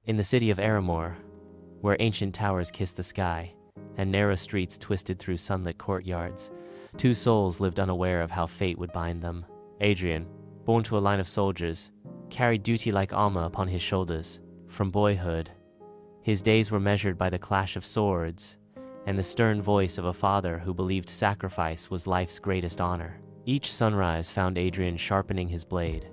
In the city of Aramoor, where ancient towers kiss the sky, and narrow streets twisted through sunlit courtyards, two souls lived unaware of how fate would bind them. Adrian, born to a line of soldiers, carried duty like armor upon his shoulders. From boyhood, his days were measured by the clash of swords and the stern voice of a father who believed sacrifice was life's greatest honor. Each sunrise found Adrian sharpening his blade.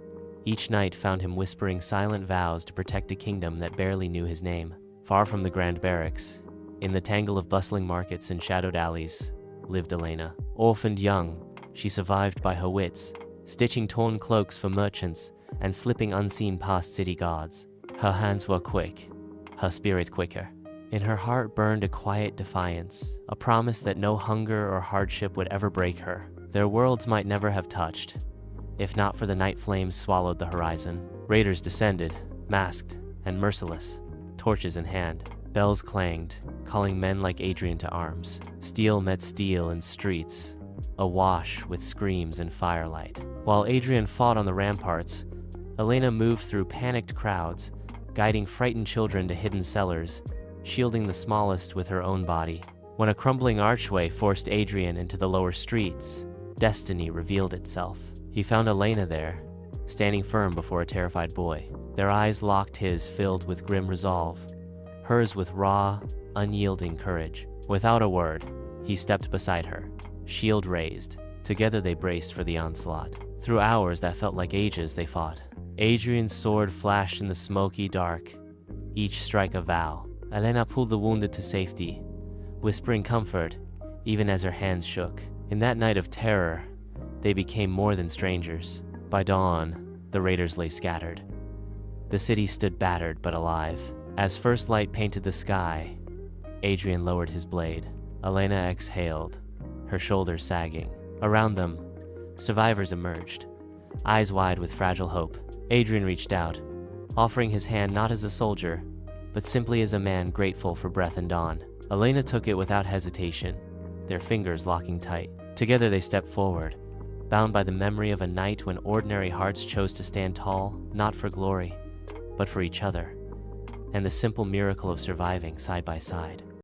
Each night found him whispering silent vows to protect a kingdom that barely knew his name. Far from the grand barracks, in the tangle of bustling markets and shadowed alleys, lived Elena. Orphaned young, she survived by her wits, stitching torn cloaks for merchants and slipping unseen past city guards. Her hands were quick, her spirit quicker. In her heart burned a quiet defiance, a promise that no hunger or hardship would ever break her. Their worlds might never have touched, if not for the night flames swallowed the horizon. Raiders descended, masked and merciless, torches in hand. Bells clanged, calling men like Adrian to arms. Steel met steel in streets, awash with screams and firelight. While Adrian fought on the ramparts, Elena moved through panicked crowds, guiding frightened children to hidden cellars, shielding the smallest with her own body. When a crumbling archway forced Adrian into the lower streets, destiny revealed itself. He found Elena there, standing firm before a terrified boy. Their eyes locked his, filled with grim resolve, hers with raw, unyielding courage. Without a word, he stepped beside her, shield raised. Together they braced for the onslaught. Through hours that felt like ages, they fought. Adrian's sword flashed in the smoky dark, each strike a vow. Elena pulled the wounded to safety, whispering comfort even as her hands shook. In that night of terror, they became more than strangers. By dawn, the raiders lay scattered. The city stood battered but alive. As first light painted the sky, Adrian lowered his blade. Elena exhaled, her shoulders sagging. Around them, survivors emerged, eyes wide with fragile hope. Adrian reached out, offering his hand not as a soldier, but simply as a man grateful for breath and dawn. Elena took it without hesitation, their fingers locking tight. Together they stepped forward, bound by the memory of a night when ordinary hearts chose to stand tall, not for glory, but for each other, and the simple miracle of surviving side by side.